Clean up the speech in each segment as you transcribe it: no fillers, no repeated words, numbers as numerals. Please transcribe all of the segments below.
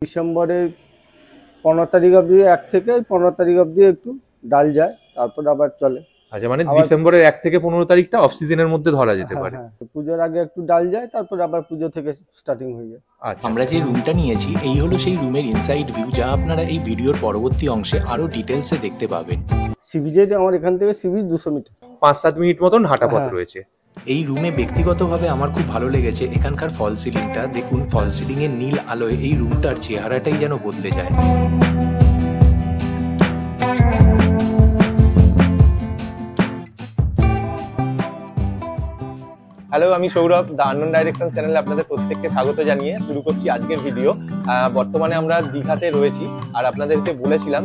ডিসেম্বরে 15 তারিখ অবধি 1 থেকে 15 তারিখ অবধি একটু ডাল যায়, তারপর আবার চলে। আচ্ছা, মানে ডিসেম্বরের 1 থেকে 15 তারিখটা অফ সিজনের মধ্যে ধরা যেতে পারে। হ্যাঁ, পুজোর আগে একটু ডাল যায়, তারপর আবার পুজো থেকে স্টার্টিং হয়ে যায়। আচ্ছা, আমরা যে রুমটা নিয়েছি এই হলো সেই রুমের ইনসাইড ভিউ, যা আপনারা এই ভিডিওর পরবর্তী অংশে আরো ডিটেলসে দেখতে পাবেন। সিবিজে আমার এখান থেকে সিবিজ 200 মিটার, 5-7 মিনিট মতন হাঁটা পথ রয়েছে। এই রুমে ব্যক্তিগতভাবে আমার খুব ভালো লেগেছে এখানকার ফল সিলিংটা। দেখুন, ফল সিলিং এর নীল আলোয় এই রুমটার চেহারাটাই যেন বদলে যায়। হ্যালো, আমি সৌরভ, দ্য আননোন ডাইরেকশন চ্যানেলে আপনাদের প্রত্যেককে স্বাগত জানিয়ে শুরু করছি আজকের ভিডিও। বর্তমানে আমরা দীঘাতে রয়েছি, আর আপনাদেরকে বলেছিলাম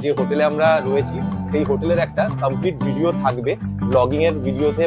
যে হোটেলে আমরা রয়েছি সেই হোটেলের একটা কমপ্লিট ভিডিও থাকবে। ব্লগিং এর ভিডিওতে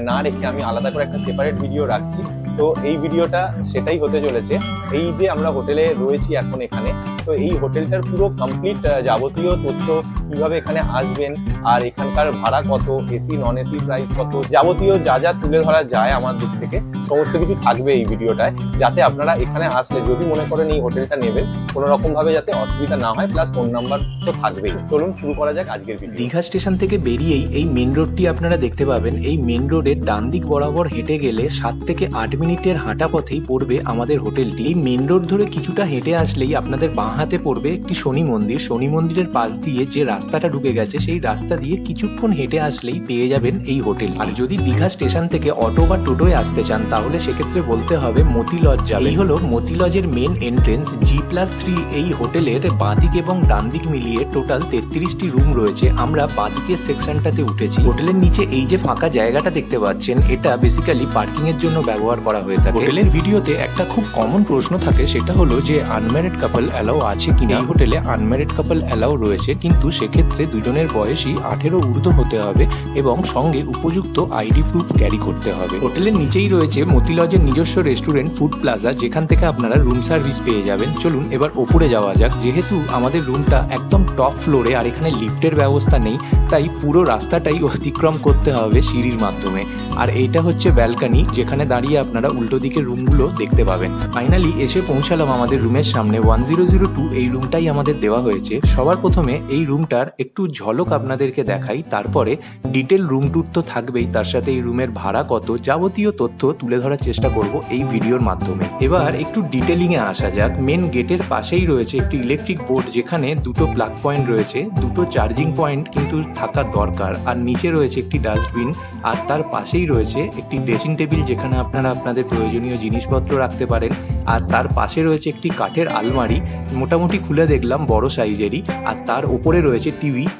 না রেখে আমি আলাদা করে একটা সেপারেট ভিডিও রাখছি। তো এই ভিডিওটা সেটাই হতে চলেছে। এই যে আমরা হোটেলে রয়েছি এখন এখানে, তো এই হোটেলটার পুরো কমপ্লিট যাবতীয় তথ্য, কিভাবে এখানে আসবেন, আর এখানকার ভাড়া কত, এসি নন এসি প্রাইস কত, যাবতীয় যা যা তুলে ধরা যায় আমার দিক থেকে সমস্ত কিছু থাকবে এই ভিডিওটায়, যাতে আপনারা এখানে আসলে যদি মনে করেন এই হোটেলটা নেবেন কোনো রকম ভাবে যাতে অসুবিধা না হয়, প্লাস ফোন নাম্বার তো থাকবেই। চলুন শুরু করা যাক আজকের ভিডিও। দীঘা স্টেশন থেকে বেরিয়েই এই মেন রোডটি আপনারা দেখতে পাবেন। এই মেন রোডের ডান দিক বরাবর হেঁটে গেলে 7 থেকে 8 মিনিটের হাঁটা পথেই পড়বে আমাদের হোটেলটি। এই মেন রোড ধরে কিছুটা হেঁটে আসলেই আপনাদের বাঁ হাতে পড়বে একটি শনি মন্দির। শনি মন্দিরের পাশ দিয়ে যে রাস্তাটা ঢুকে গেছে সেই রাস্তা দিয়ে কিছুক্ষণ হেঁটে আসলেই পেয়ে যাবেন এই হোটেল। আর যদি দীঘা স্টেশন থেকে অটো বা টোটোয় আসতে চান তাহলে সেক্ষেত্রে বলতে হবে মতি লজ যাবে। এই হলো মতি লজের মেন এন্ট্রেন্স। G+3 এই হোটেলের বাঁদিক এবং ডান দিক মিলিয়ে টোটাল 33টি রুম রয়েছে। আমরা বাঁদিকের সেকশনটাতে উঠেছি। হোটেলের নিচে এই যে ফাঁকা জায়গাটা দেখতে পাচ্ছেন, এটা বেসিক্যালি পার্কিং এর জন্য ব্যবহার করা হয়ে থাকে। হোটেলের ভিডিওতে একটা খুব কমন প্রশ্ন থাকে, সেটা হলো যে আনম্যারিড কাপল অ্যালাউ আছে কিনা। এই হোটেলে আনম্যারিড কাপল অ্যালাউ রয়েছে, কিন্তু সেক্ষেত্রে দুজনের বয়সই 18 ঊর্ধ্ব হতে হবে এবং সঙ্গে উপযুক্ত আইডি প্রুফ ক্যারি করতে হবে। হোটেলের নিচেই রয়েছে মতি লজের নিজস্ব রেস্টুরেন্ট ফুড প্লাজা, যেখান থেকে আপনারা রুম সার্ভিস পেয়ে যাবেন। চলুন এবার ওপরে যাওয়া যাক। যেহেতু আমাদের রুমটা একদম টপ ফ্লোরে আর এখানে লিফটের ব্যবস্থা নেই, তাই পুরো রাস্তাটাই অতিক্রম করতে হবে সিঁড়ির মাধ্যমে। আর এইটা হচ্ছে ব্যালকনি, যেখানে দাঁড়িয়ে আপনারা উল্টো দিকের রুমগুলো দেখতে পাবেন। ফাইনালি এসে পৌঁছালাম আমাদের রুমের সামনে। 1002 এই রুমটাই আমাদের দেওয়া হয়েছে। সবার প্রথমে এই রুমটার একটু ঝলক আপনাদেরকে দেখাই, তারপরে ডিটেল রুম ট্যুর তো থাকবেই, তার সাথে এই রুমের ভাড়া কত যাবতীয় তথ্য তুলে ধরার চেষ্টা করব এই ভিডিওর মাধ্যমে। এবার একটু ডিটেলিং এ আসা যাক। মেন গেটের পাশেই রয়েছে একটি ইলেকট্রিক বোর্ড, যেখানে দুটো প্লাগ পয়েন্ট রয়েছে, দুটো চার্জিং পয়েন্ট কিন্তু থাকা দরকার। আর নিচে রয়েছে একটি ডাস্টবিন, আর তার পাশেই রয়েছে একটি ড্রেসিং টেবিল, যেখানে আপনারা আপনাদের প্রয়োজনীয় জিনিসপত্র রাখতে পারেন। আর তার পাশে রয়েছে একটি কাঠের আলমারি, মোটামুটি খুলে দেখলাম বড় সাইজেরই। আর তার উপরে রয়েছে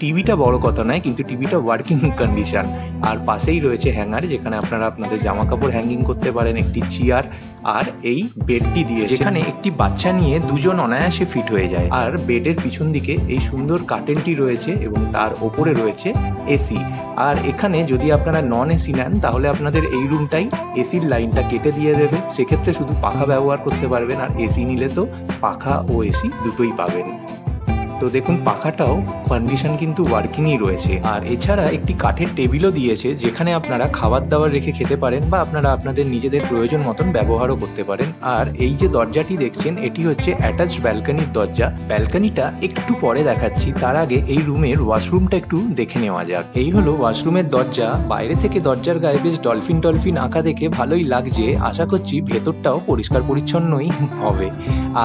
টিভিটা বড় কথা নয়, কিন্তু টিভিটা ওয়ার্কিং কন্ডিশন। আর পাশেই রয়েছে হ্যাঙ্গার, যেখানে আপনারা আপনাদের জামা কাপড় হ্যাঙ্গিং করতে পারেন, একটি চেয়ার, আর এই বেডটি দিয়ে, যেখানে একটি বাচ্চা নিয়ে দুজন অনায়াসে ফিট হয়ে যায়। আর বেডের পিছন দিকে এই সুন্দর কার্টেনটি রয়েছে এবং তার ওপরে রয়েছে এসি। আর এখানে যদি আপনারা নন এসি নেন তাহলে আপনাদের এই রুমটাই এসির লাইনটা কেটে দিয়ে দেবে, সেক্ষেত্রে শুধু পাখা ব্যবহার করতে পারবেন। আর এসি নিলে তো পাখা ও এসি দুটোই পাবেন। তো দেখুন, পাখাটাও কন্ডিশন কিন্তু ওয়ার্কিংই রয়েছে। আর এছাড়া একটি কাঠের টেবিলও দিয়েছে, যেখানে আপনারা খাবার দাবার রেখে খেতে পারেন বা আপনারা আপনাদের নিজেদের প্রয়োজন মতন ব্যবহারও করতে পারেন। আর এই যে দরজাটি দেখছেন, এটি হচ্ছে অ্যাটাচড ব্যালকনির দরজা। ব্যালকনিটা একটু পরে দেখাচ্ছি, তার আগে এই রুমের ওয়াশরুমটা একটু দেখে নেওয়া যাক। এই হলো ওয়াশরুমের দরজা। বাইরে থেকে দরজার গায়ে বেশ ডলফিন আঁকা দেখে ভালোই লাগছে। আশা করছি ভেতরটাও পরিষ্কার পরিচ্ছন্নই হবে।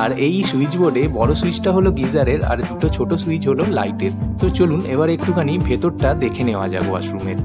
আর এই সুইচ বোর্ডে বড় সুইচটা হলো গিজারের, আর দুটো ছোট সুইচ হলো লাইটের। তো চলুন এবার একটুখানি ভেতরটা দেখে নেওয়া যাক ওয়াশরুমের।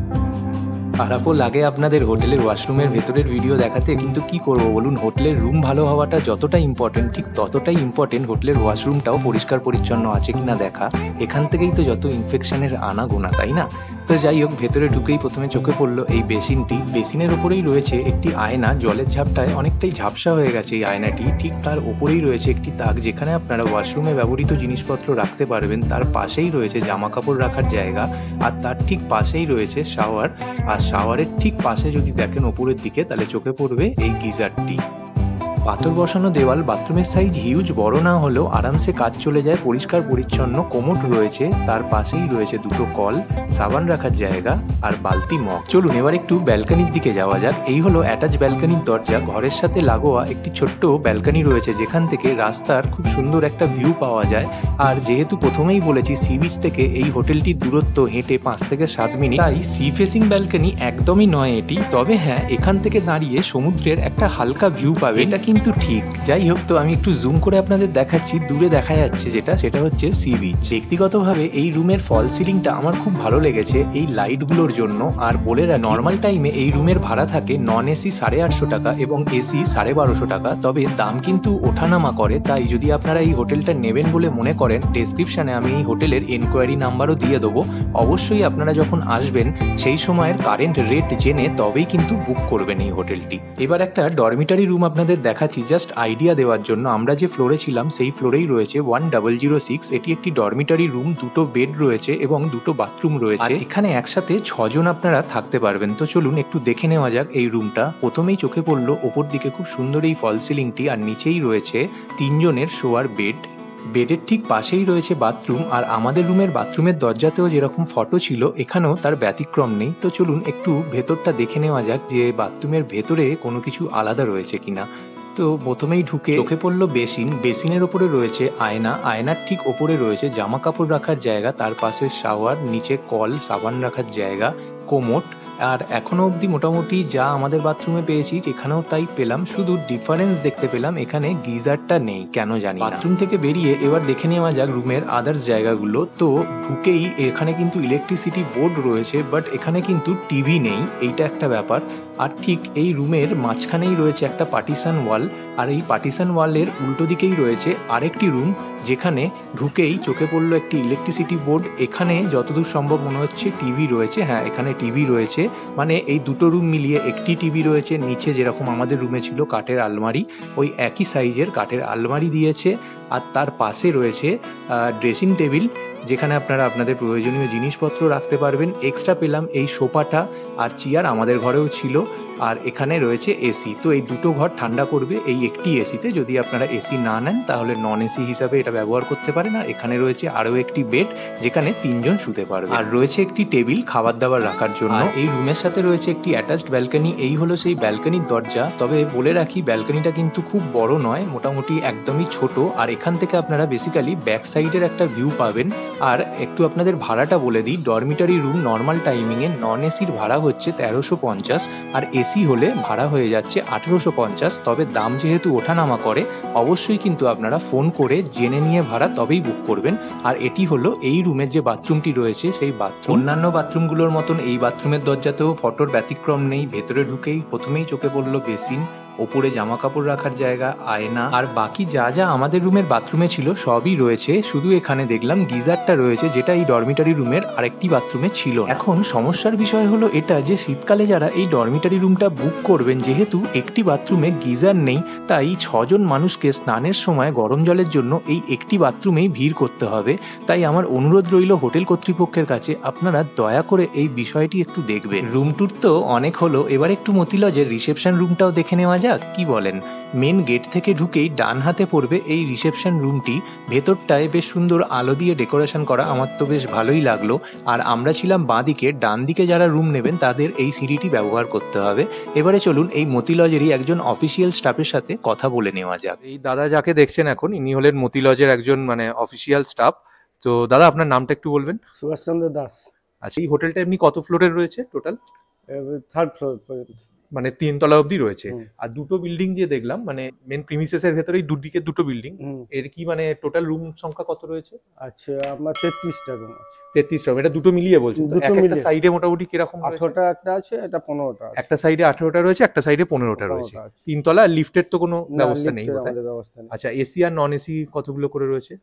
খারাপও লাগে আপনাদের হোটেলের ওয়াশরুমের ভেতরের ভিডিও দেখাতে, কিন্তু কি করবো বলুন, হোটেলের রুম ভালো হওয়াটা যতটা ইম্পর্টেন্ট, ঠিক ততটাই ইম্পর্টেন্ট হোটেলের ওয়াশরুমটাও পরিষ্কার পরিচ্ছন্ন আছে কিনা দেখা। এখান থেকেই তো যত ইনফেকশনের আনাগোনা, তাই না? তো যাই হোক, ভেতরে ঢুকেই প্রথমে চোখে পড়লো এই বেসিনটি। বেসিনের ওপরেই রয়েছে একটি আয়না, জলের ঝাপটায় অনেকটাই ঝাপসা হয়ে গেছে এই আয়নাটি। ঠিক তার ওপরেই রয়েছে একটি তাক, যেখানে আপনারা ওয়াশরুমে ব্যবহৃত জিনিসপত্র রাখতে পারবেন। তার পাশেই রয়েছে জামা কাপড় রাখার জায়গা, আর তার ঠিক পাশেই রয়েছে শাওয়ার। আর শাওয়ারের ঠিক পাশে যদি দেখেন ওপরের দিকে, তাহলে চোখে পড়বে এই গিজারটি। পাথর বসানো দেওয়াল, বাথরুমের সাইজ হিউজ বড় না হলেও আরামসে কাজ চলে যায়, পরিষ্কার পরিচ্ছন্ন। কোমোড রয়েছে, তার পাশেই রয়েছে দুটো কল, সাবান রাখার জায়গা আর বালতি মগ। চলুন এবার একটু ব্যালকনির দিকে যাওয়া যাক। এই হলো অ্যাটাচ ব্যালকনির দরজা। ঘরের সাথে লাগোয়া একটি ছোট্ট ব্যালকনি রয়েছে, যেখান থেকে রাস্তার খুব সুন্দর একটা ভিউ পাওয়া যায়। আর যেহেতু প্রথমেই বলেছি সি বিচ থেকে এই হোটেলটির দূরত্ব হেঁটে 5 থেকে 7 মিনিট, তাই সি ফেসিং ব্যালকনি একদমই নয় এটি। তবে হ্যাঁ, এখান থেকে দাঁড়িয়ে সমুদ্রের একটা হালকা ভিউ পাবে, এটা কিন্তু ঠিক। যাই হোক, তো আমি একটু জুম করে আপনাদের দেখাচ্ছি। দূরে দেখা যাচ্ছে সেটা হচ্ছে সি বিচ। ব্যক্তিগতভাবে এই রুমের ফল সিলিংটা আমার খুব ভালো লেগেছে এই লাইটগুলোর জন্য। আর বলে রাখি, নর্মাল টাইমে এই রুমের ভাড়া থাকে নন এসি 850 টাকা এবং এসি 1250 টাকা। তবে দাম কিন্তু ওঠানামা করে, তাই যদি আপনারা এই হোটেলটা নেবেন বলে মনে করেন, ডেসক্রিপশনে আমি এই হোটেলের এনকোয়ারি নাম্বারও দিয়ে দেবো। অবশ্যই আপনারা যখন আসবেন সেই সময়ের কারেন্ট রেট জেনে তবেই কিন্তু বুক করবেন এই হোটেলটি। এবার একটা ডরমিটারি রুম আপনাদের দেখাচ্ছি, জাস্ট আইডিয়া দেওয়ার জন্য। আমরা যে ফ্লোরে ছিলাম সেই ফ্লোরেই রয়েছে 1006। এটি একটি ডরমিটারি রুম, দুটো বেড রয়েছে এবং দুটো বাথরুম রয়েছে। এখানে একসাথে 6 জন আপনারা থাকতে পারবেন। তো চলুন একটু দেখে নেওয়া যাক এই রুমটা। প্রথমেই চোখে পড়লো ওপর দিকে খুব সুন্দর এই ফল সিলিংটি, আর নিচেই রয়েছে 3 জনের শোয়ার বেড। বেডের ঠিক পাশেই রয়েছে বাথরুম, আর আমাদের রুমের বাথরুমের দরজাতেও যেরকম ফটো ছিল এখানেও তার ব্যতিক্রম নেই। তো চলুন একটু ভেতরটা দেখে নেওয়া যাক যে বাথরুমের ভেতরে কোনো কিছু আলাদা রয়েছে কিনা। তো প্রথমেই ঢুকে চোখে পড়লো বেসিন। বেসিনের ওপরে রয়েছে আয়না, আয়নার ঠিক ওপরে রয়েছে জামা কাপড় রাখার জায়গা, তার পাশে শাওয়ার, নিচে কল, সাবান রাখার জায়গা, কোমোড। আর এখনো অবধি মোটামুটি যা আমাদের বাথরুমে পেয়েছি এখানেও তাই পেলাম, শুধু ডিফারেন্স দেখতে পেলাম এখানে গিজারটা নেই, কেন জানি না। বাথরুম থেকে বেরিয়ে এবার দেখে নেওয়া যাক রুমের আদার্স জায়গাগুলো। তো ঢুকেই এখানে কিন্তু ইলেকট্রিসিটি বোর্ড রয়েছে, বাট এখানে কিন্তু টিভি নেই, এইটা একটা ব্যাপার। আর ঠিক এই রুমের মাঝখানেই রয়েছে একটা পার্টিশন ওয়াল, আর এই পার্টিশন ওয়ালের উল্টো দিকেই রয়েছে আরেকটি রুম, যেখানে ঢুকেই চোখে পড়লো একটি ইলেকট্রিসিটি বোর্ড। এখানে যতদূর সম্ভব মনে হচ্ছে টিভি রয়েছে। হ্যাঁ, এখানে টিভি রয়েছে, মানে এই দুটো রুম মিলিয়ে একটি টিভি রয়েছে। নিচে যেরকম আমাদের রুমে ছিল কাঠের আলমারি, ওই একই সাইজের কাঠের আলমারি দিয়েছে। আর তার পাশে রয়েছে ড্রেসিং টেবিল, যেখানে আপনারা আপনাদের প্রয়োজনীয় জিনিসপত্র রাখতে পারবেন। এক্সট্রা পেলাম এই সোফাটা আর চেয়ার, আমাদের ঘরেও ছিল। আর এখানে রয়েছে এসি। তো এই দুটো ঘর ঠান্ডা করবে এই একটি এসিতে। যদি আপনারা এসি না নেন তাহলে নন এসি হিসাবে এটা ব্যবহার করতে পারেন। আর এখানে রয়েছে আরও একটি বেড, যেখানে 3 জন শুতে পারবে। আর রয়েছে একটি টেবিল খাবার দাবার রাখার জন্য। এই রুমের সাথে রয়েছে একটি অ্যাটাচড ব্যালকনি। এই হলো সেই ব্যালকনির দরজা। তবে বলে রাখি, ব্যালকনিটা কিন্তু খুব বড় নয়, মোটামুটি একদমই ছোট। আর এখান থেকে আপনারা বেসিক্যালি ব্যাক সাইডের একটা ভিউ পাবেন। আর একটু আপনাদের ভাড়াটা বলে দিই, ডরমিটারি রুম নর্মাল টাইমিংয়ে নন এসির ভাড়া হচ্ছে 1350, আর এসি হলে ভাড়া হয়ে যাচ্ছে 1850। তবে দাম যেহেতু ওঠানামা করে, অবশ্যই কিন্তু আপনারা ফোন করে জেনে নিয়ে ভাড়া তবেই বুক করবেন। আর এটি হলো এই রুমের যে বাথরুমটি রয়েছে সেই বাথরুম। অন্যান্য বাথরুমগুলোর মতন এই বাথরুমের দরজাতেও ফটোর ব্যতিক্রম নেই। ভেতরে ঢুকেই প্রথমেই চোখে পড়লো বেসিন, ওপরে জামা কাপড় রাখার জায়গা, আয়না, আর বাকি যা যা আমাদের রুমের বাথরুমে ছিল সবই রয়েছে। শুধু এখানে দেখলাম গিজারটা রয়েছে, যেটা এই ডরমিটারি রুমের আরেকটি বাথরুমে ছিল। এখন সমস্যার বিষয় হলো এটা যে শীতকালে যারা এই ডরমিটারি রুমটা বুক করবেন, যেহেতু একটি বাথরুমে গিজার নেই, তাই 6 জন মানুষকে স্নানের সময় গরম জলের জন্য এই একটি বাথরুমেই ভিড় করতে হবে। তাই আমার অনুরোধ রইল হোটেল কর্তৃপক্ষের কাছে, আপনারা দয়া করে এই বিষয়টি একটু দেখবেন। রুম ট্যুর তো অনেক হলো, এবার একটু মতিলজের রিসেপশন রুমটাও দেখে নেওয়া যাক, কি বলেন? মেন গেট থেকে ঢুকেই ডান হাতে পড়বে এই রিসেপশন রুমটি। ভেতরটায় বেশ সুন্দর আলো দিয়ে ডেকোরেশন করা, আমার তো বেশ ভালোই লাগলো। আর আমরা ছিলাম বাঁ দিকে। ডান দিকে যারা রুম নেবেন তাদের এই সিঁড়িটি ব্যবহার করতে হবে। এবারে চলুন এই মতিলজেরই একজন অফিসিয়াল স্টাফের সাথে কথা বলে নেওয়া যাক। এই দাদা যাকে দেখছেন এখন, ইনি হলেন মতিলজের একজন মানে অফিসিয়াল স্টাফ। তো দাদা, আপনার নামটা একটু বলবেন? সুভাষচন্দ্র দাস। আচ্ছা, এই হোটেলটা এমনি কত ফ্লোরের রয়েছে টোটাল? 3rd ফ্লোর পর্যন্ত, মানে 3 তলা অবধি রয়েছে। হুম। আর দুটো বিল্ডিং যে দেখলাম, মানে মেন প্রিমিসেসের ভেতরেই দুদিকে দুটো বিল্ডিং। এর কি মানে টোটাল রুম সংখ্যা কত রয়েছে? আচ্ছা, আমার 33টা রুম আছে। 33টা রুম, এটা দুটো মিলিয়ে বলছেন? দুটো একটা মিলিয়ে। সাইডে মোটামুটি কিরকম? 18টা একটা আছে, এটা 15টা আছে। একটা সাইডে 18টা রয়েছে, একটা সাইডে 15টা রয়েছে। 15টা আছে। 3 তলা। লিফটের তো কোনো না, ব্যবস্থা নেই লিফটের বোধহয়? আমাদের ব্যবস্থা নেই। আচ্ছা, এসি আর নন এসি কতগুলো করে রয়েছে?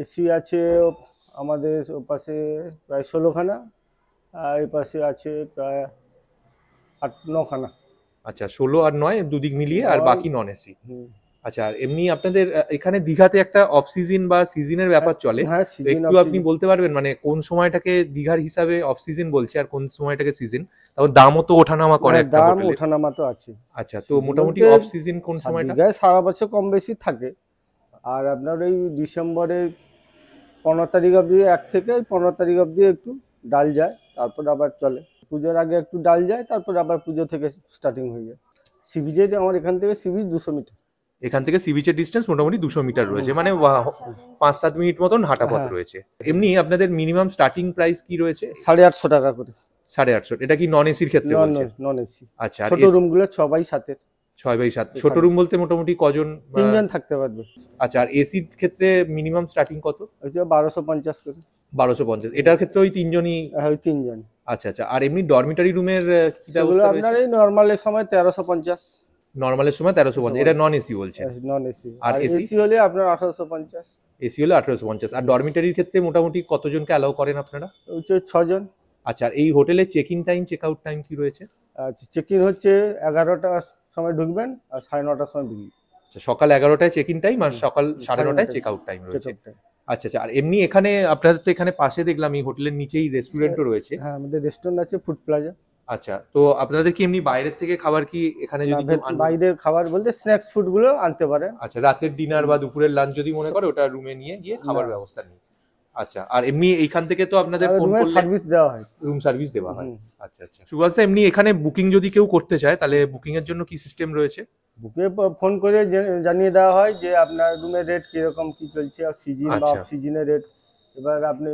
এসি আছে আমাদের পাশে প্রায় 16খানা, আর এই পাশে আছে প্রায় 8-9খানা। আচ্ছা, 16 আর 9 দুদিক মিলিয়ে, আর বাকি নন এসি। আচ্ছা, আর এমনি আপনাদের এখানে দীঘাতে একটা অফ সিজন বা সিজনের ব্যাপার চলে। হ্যাঁ, তো সিজন একটু আপনি বলতে পারবেন মানে কোন সময়টাকে দীঘার হিসাবে অফ সিজন বলছে আর কোন সময়টাকে সিজন? তারপর দামও তো ওঠানামা করে একটা দাম হোটেলে। ওঠানামা তো আছে। আচ্ছা, তো সিজন মোটামুটি বলতে অফ সিজন কোন সময়টা? দীঘায় সারা বছর কম বেশি থাকে। আর আপনার ওই ডিসেম্বরের 15 তারিখ অবধি 1 থেকে 15 তারিখ অবধি একটু ডাল যায়, তারপর আবার চলে। পুজোর আগে একটু ডাল যায়, তারপর আবার পুজো থেকে স্টার্টিং হয়ে যায়। সি বিচে আমার এখান থেকে সি বিচ 200 মিটার। এখান থেকে সি বিচের ডিস্টেন্স মোটামুটি 200 মিটার রয়েছে, মানে 5-7 মিনিট মতন হাঁটা পথ হ্যাঁ। রয়েছে। এমনি আপনাদের মিনিমাম স্টার্টিং প্রাইস কি রয়েছে? 850 টাকা করে। 850। এটা কি নন এসির ক্ষেত্রে বলছেন? Non AC. আচ্ছা, আর ছোট রুমগুলো 6x7। 6x7 ছোট রুম বলতে মোটামুটি কজন? 3 জন থাকতে পারবে। আচ্ছা, আর এসির ক্ষেত্রে মিনিমাম স্টার্টিং কত? ওই যে 1250 করে। 1250। এটার ক্ষেত্রে ওই 3 জনই? হ্যাঁ, ওই 3 জন। আচ্ছা আচ্ছা, আর এমনি ডরমিটরি রুমের কি সেগুলো ব্যবস্থা আপনার রয়েছে? এই নরমালের সময় 1350। নরমালের সময় 1350, এটা নন এসি বলছেন। Non AC. আর আর AC? এসি হলে আপনার 1850। এসি হলো 1850। আর ডরমিটরির ক্ষেত্রে মোটামুটি কতজনকে অ্যালাউ করেন আপনারা? ওই যে 6 জন। আচ্ছা, আর এই হোটেলে check in time check out time কি রয়েছে? আচ্ছা, চেক ইন হচ্ছে 11টার সময় ঢুকবেন আর 9:30টার সময় বেরিয়ে। আচ্ছা, সকাল 11টায় চেক ইন টাইম আর সকাল 9:30টায় 9:30 চেক আউট টাইম রয়েছে। Check out time. আচ্ছা আচ্ছা, আর এমনি এখানে আপনাদের তো এখানে পাশে দেখলাম এই হোটেলের নিচেই রেস্টুরেন্টও রয়েছে। হ্যাঁ, আমাদের রেস্টুরেন্ট আছে, ফুড প্লাজা। আচ্ছা, তো আপনাদের কি এমনি বাইরের থেকে খাবার কি এখানে যদি কেউ বাইরের খাবার বলতে স্ন্যাক্স ফুড গুলো আনতে পারেন। আচ্ছা, রাতের ডিনার বা দুপুরের লাঞ্চ যদি মনে করে ওটা রুমে নিয়ে গিয়ে খাবার না। ব্যবস্থা নেই? আচ্ছা, আর এমনি এইখান থেকে তো আপনাদের ফোন রুমের করলে সার্ভিস দেওয়া হয়। রুম সার্ভিস দেওয়া হয়? হুম। আচ্ছা আচ্ছা, সুভাষ দা, এমনি এখানে বুকিং যদি কেউ করতে চায় তাহলে বুকিং এর জন্য কি সিস্টেম রয়েছে? বুকে ফোন করে জানিয়ে দেওয়া হয় যে আপনার রুমের রেট কিরকম কি চলছে আর সিজন বা আচ্ছা। অফ সিজনের রেট। এবার আপনি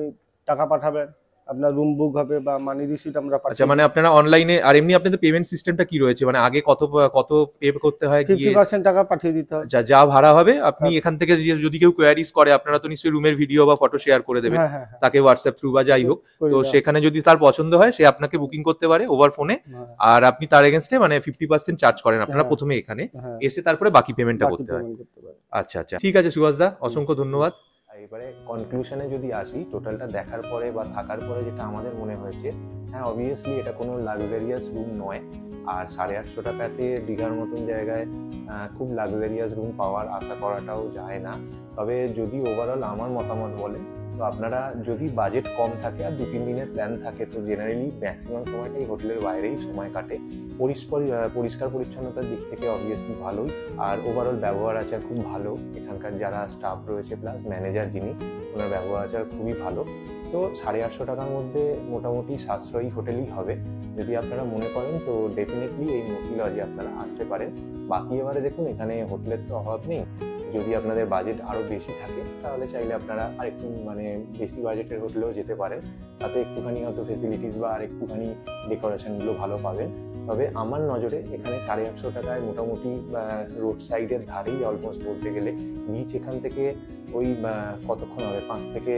টাকা পাঠাবেন, আপনার রুম বুক হবে বা মানি রিসিট আমরা আচ্ছা, মানে আপনারা অনলাইনে, আর এমনি আপনাদের পেমেন্ট সিস্টেমটা কি রয়েছে, মানে আগে কত পে করতে হয় গিয়ে? 50% টাকা পাঠিয়ে দিতে হবে। যা ভাড়া হবে আপনি হ্যাঁ। এখান থেকে যদি কেউ কোয়ারিজ করে আপনারা তো নিশ্চয়ই রুমের ভিডিও বা ফটো শেয়ার করে দেবেন হ্যাঁ হ্যাঁ হ্যাঁ, তাকে হোয়াটসঅ্যাপ থ্রু বা যাই হোক। করে তো দেওয়া। সেখানে যদি তার পছন্দ হয় সে আপনাকে বুকিং করতে পারে ওভার ফোনে, হ্যাঁ, আর আপনি তার এগেনস্টে মানে 50% চার্জ করেন আপনারা হ্যাঁ। প্রথমে এখানে, হ্যাঁ, এসে তারপরে বাকি পেমেন্টটা বাকি করতে হয়। পেমেন্ট করতে পারে। আচ্ছা আচ্ছা, ঠিক আছে সুভাষ দা, অসংখ্য ধন্যবাদ। এবারে কনক্লুশনে যদি আসি, টোটালটা দেখার পরে বা থাকার পরে যেটা আমাদের মনে হয়েছে, হ্যাঁ অবভিয়াসলি এটা কোনো লাক্সারিয়াস রুম নয়। আর 850 টাকাতে দীঘার মতন জায়গায় খুব লাক্সারিয়াস রুম পাওয়ার আশা করাটাও যায় না। তবে যদি ওভারঅল আমার মতামত বলে, তো আপনারা যদি বাজেট কম থাকে আর 2-3 দিনের প্ল্যান থাকে, তো জেনারেলি ম্যাক্সিমাম সময়টাই হোটেলের বাইরেই সময় কাটে। পরিষ্কার পরিচ্ছন্নতার দিক থেকে অবভিয়াসলি ভালোই, আর ওভারঅল ব্যবহার আচার খুব ভালো। এখানকার যারা স্টাফ রয়েছে প্লাস ম্যানেজার যিনি, ওনার ব্যবহার আচার খুবই ভালো। তো 850 টাকার মধ্যে মোটামুটি সাশ্রয়ী হোটেলই হবে। যদি আপনারা মনে করেন তো ডেফিনেটলি এই মতি লজে আপনারা আসতে পারেন। বাকি এবারে দেখুন, এখানে হোটেলের তো অভাব নেই। যদি আপনাদের বাজেট আরও বেশি থাকে তাহলে চাইলে আপনারা আরেকটু মানে বেশি বাজেটের হোটেলেও যেতে পারেন। তাতে একটুখানি হয়তো ফেসিলিটিস বা আর একটুখানি ডেকোরেশনগুলো ভালো পাবেন। তবে আমার নজরে এখানে 850 টাকায় মোটামুটি রোড সাইডের ধারেই অলমোস্ট বলতে গেলে বিচ, এখান থেকে ওই কতক্ষণ হবে, 5 থেকে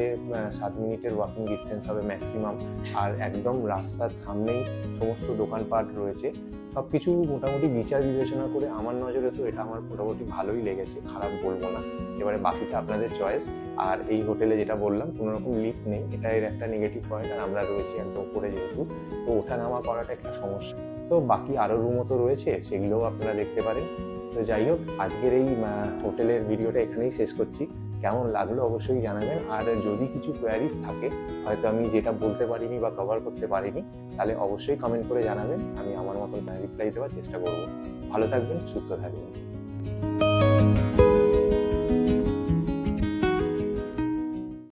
7 মিনিটের ওয়াকিং ডিস্টেন্স হবে ম্যাক্সিমাম। আর একদম রাস্তার সামনেই সমস্ত দোকানপাট রয়েছে। সব কিছু মোটামুটি বিচার বিবেচনা করে আমার নজরে তো এটা আমার মোটামুটি ভালোই লেগেছে, খারাপ বলবো না। এবারে বাকিটা আপনাদের চয়েস। আর এই হোটেলে যেটা বললাম, কোনো রকম লিফট নেই, এটা এর একটা নেগেটিভ পয়েন্ট। আর আমরা রয়েছি একদম উপরে যেহেতু, তো ওঠা নামা করাটা একটা সমস্যা। তো বাকি আরও রুমও তো রয়েছে, সেগুলোও আপনারা দেখতে পারেন। তো যাই হোক, আজকের এই হোটেলের ভিডিওটা এখানেই শেষ করছি। কেমন লাগলো অবশ্যই জানাবেন। আর যদি কিছু কোয়ারিজ থাকে, হয়তো আমি যেটা বলতে পারিনি বা কভার করতে পারিনি, তাহলে অবশ্যই কমেন্ট করে জানাবেন। আমি আমার মতন রিপ্লাই দেওয়ার চেষ্টা করব। ভালো থাকবেন, সুস্থ থাকবেন।